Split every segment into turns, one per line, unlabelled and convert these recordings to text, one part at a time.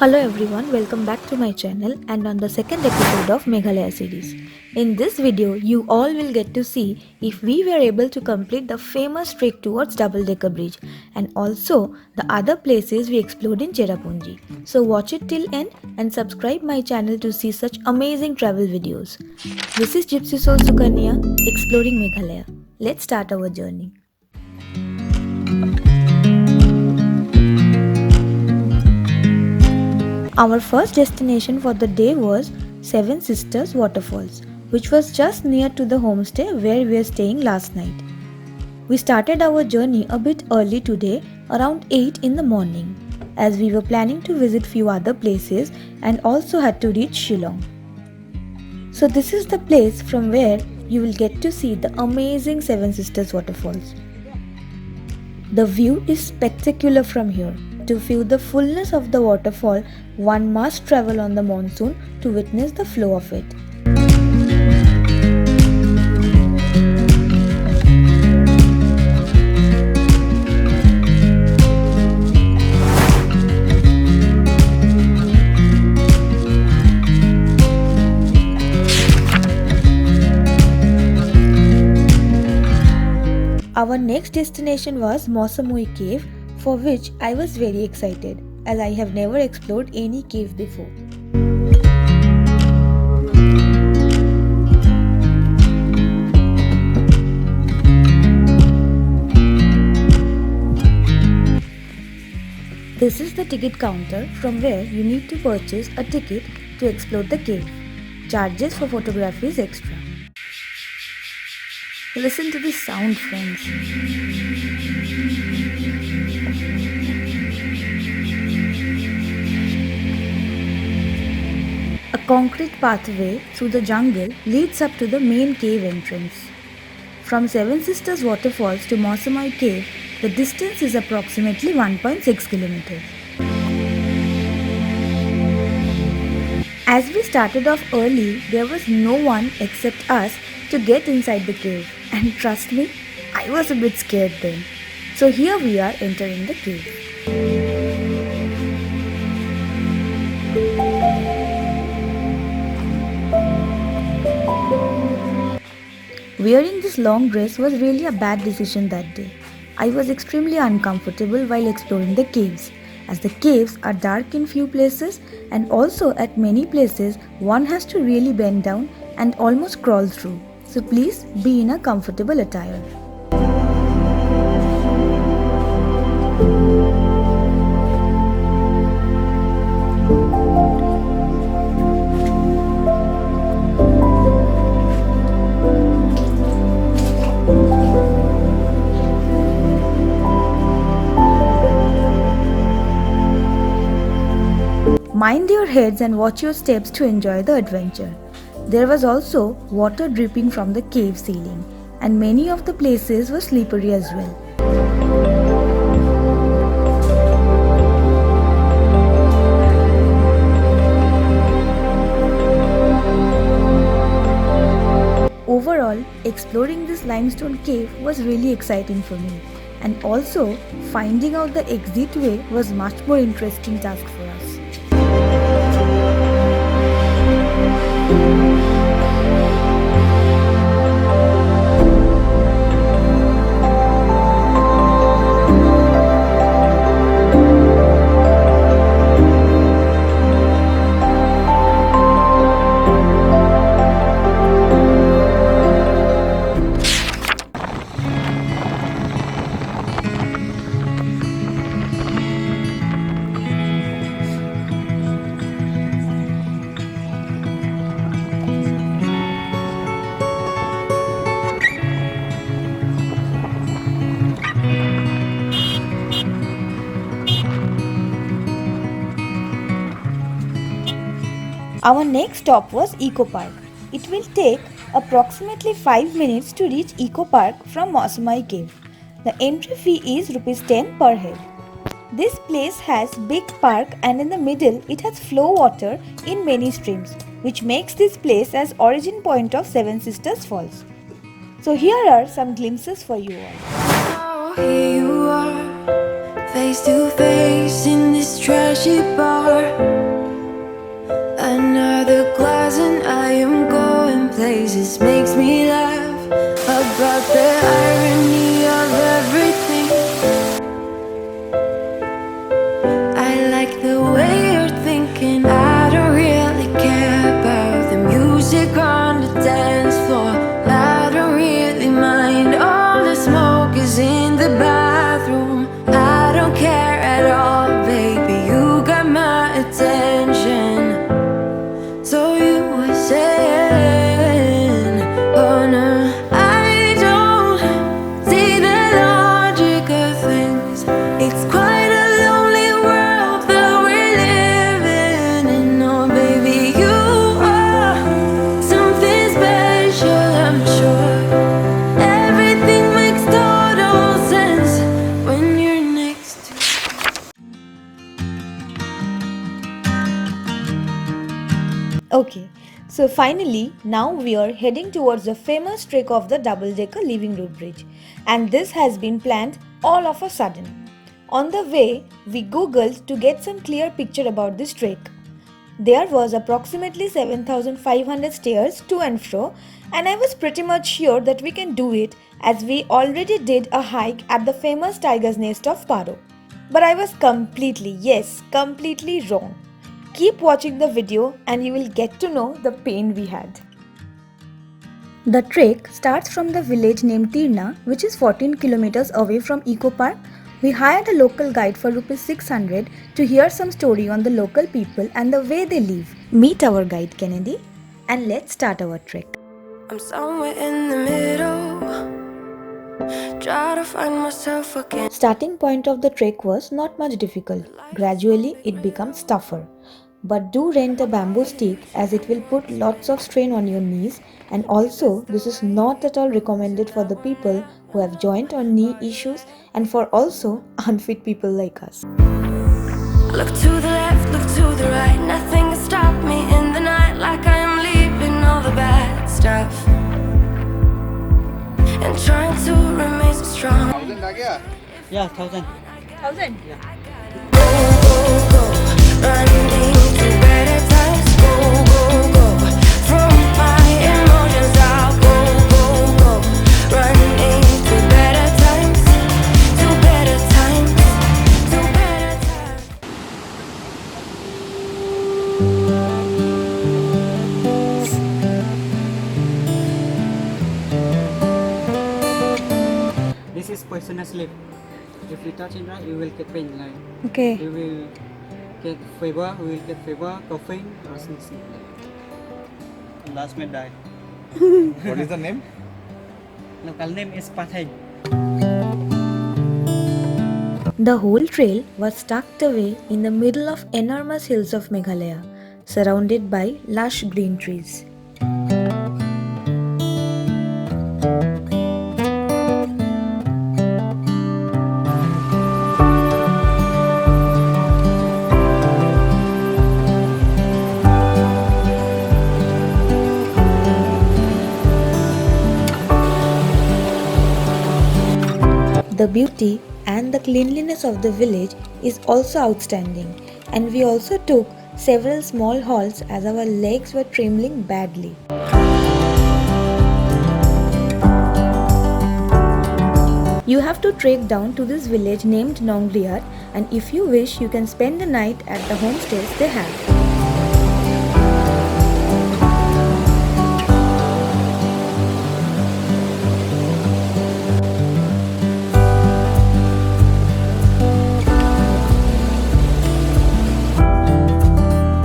Hello everyone, welcome back to my channel and on the second episode of Meghalaya series. In this video, you all will get to see if we were able to complete the famous trek towards Double Decker Bridge and also the other places we explored in Cherrapunji. So watch it till end and subscribe my channel to see such amazing travel videos. This is Gypsy Soul Sukanya exploring Meghalaya. Let's start our journey. Our first destination for the day was Seven Sisters Waterfalls, which was just near to the homestay where we were staying last night. We started our journey a bit early today, around 8 in the morning, as we were planning to visit few other places and also had to reach Shillong. So this is the place from where you will get to see the amazing Seven Sisters Waterfalls. The view is spectacular from here. To view the fullness of the waterfall, one must travel on the monsoon to witness the flow of it. Our next destination was Mausamui Cave, for which I was very excited as I have never explored any cave before. This is the ticket counter from where you need to purchase a ticket to explore the cave. Charges for photography is extra. Listen to this sound, friends. A concrete pathway through the jungle leads up to the main cave entrance. From Seven Sisters Waterfalls to Mausamui Cave, the distance is approximately 1.6 kilometers. As we started off early, there was no one except us to get inside the cave, and trust me, I was a bit scared then. So here we are entering the cave. Wearing this long dress was really a bad decision that day. I was extremely uncomfortable while exploring the caves, as the caves are dark in few places and also at many places one has to really bend down and almost crawl through. So please be in a comfortable attire. Mind your heads and watch your steps to enjoy the adventure. There was also water dripping from the cave ceiling, and many of the places were slippery as well. Overall, exploring this limestone cave was really exciting for me, and also finding out the exit way was much more interesting task for us. Our next stop was Eco Park. It will take approximately 5 minutes to reach Eco Park from Mausamui Cave. The entry fee is Rs 10 per head. This place has big park and in the middle it has flow water in many streams, which makes this place as origin point of Seven Sisters Falls. So here are some glimpses for you all.
Here you are, face to face in this trashy bar. I like the way you're thinking. I don't really care about the music on the dance floor. I don't really mind. All the smoke is in the bathroom. I don't care at all, baby. You got my attention. So you were saying, oh no, I don't see the logic of things. It's quite a lonely world that we're living in. Oh baby, you are something special, I'm sure. Everything makes total sense when you're next to me.
Okay, so finally, now we are heading towards the famous trek of the double-decker living root bridge, and this has been planned all of a sudden. On the way, we googled to get some clear picture about this trek. There was approximately 7,500 stairs to and fro, and I was pretty much sure that we can do it as we already did a hike at the famous tiger's nest of Paro. But I was completely, yes, completely wrong. Keep watching the video and you will get to know the pain we had. The trek starts from the village named Tirna, which is 14 kilometers away from Eco Park. We hired a local guide for Rs 600 to hear some story on the local people and the way they live. Meet our guide Kennedy and let's start our trek.
I'm somewhere in the middle, try to find myself again.
Starting point of the trek was not much difficult. Gradually it becomes tougher. But do rent a bamboo stick as it will put lots of strain on your knees, and also this is not at all recommended for the people who have joint or knee issues and for also unfit people like us.
Look to the left, look to the right. Nothing can stop me in the night, like I am leaving all the bad stuff and trying to remain so strong.
1,000 आ गया?
Yeah, 1,000.
1000?
Go, go, go, running to better times. Go, go, go, from my emotions I'll go, go, go, running to better times, to better times, to better times.
This is poisonous leaf. If you touch it right, you will get pain. Like
Okay.
you will get fever, coughing, or sneezing. Last may die.
What is the name?
Local name is Pathay.
The whole trail was tucked away in the middle of enormous hills of Meghalaya, surrounded by lush green trees. The beauty and the cleanliness of the village is also outstanding, and we also took several small halts as our legs were trembling badly. You have to trek down to this village named Nongliar, and if you wish you can spend the night at the homestays they have.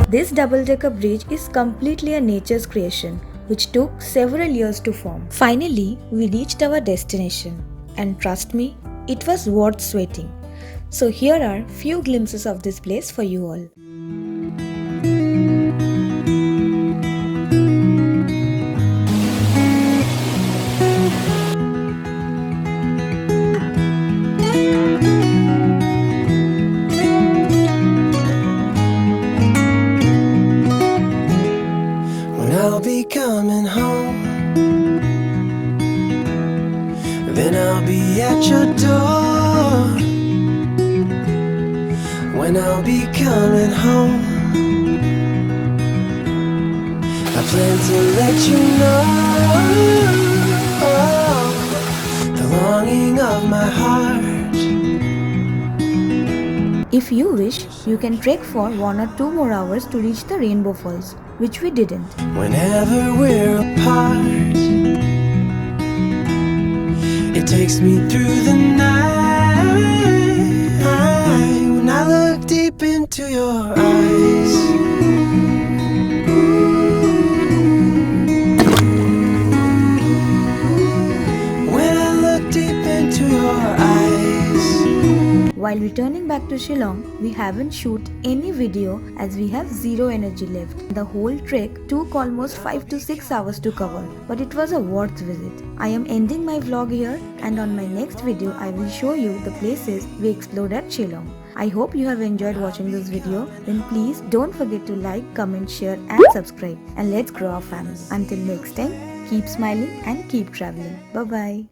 This double-decker bridge is completely a nature's creation, which took several years to form. Finally, we reached our destination, and trust me, it was worth sweating. So here are few glimpses of this place for you all.
I'll be coming home, then I'll be at your door. When I'll be coming home, I plan to let you know the longing of my heart.
If you wish, you can trek for 1 or 2 more hours to reach the Rainbow Falls, which we didn't.
Whenever we're apart, it takes me through the night. When I look deep into your eyes, when I look deep into your eyes.
While returning back to Shillong, we haven't shoot any video as we have zero energy left. The whole trek took almost 5 to 6 hours to cover, but it was a worth visit. I am ending my vlog here, and on my next video I will show you the places we explored at Shillong. I hope you have enjoyed watching this video. Then please don't forget to like, comment, share and subscribe, and let's grow our family. Until next time, keep smiling and keep traveling. Bye bye.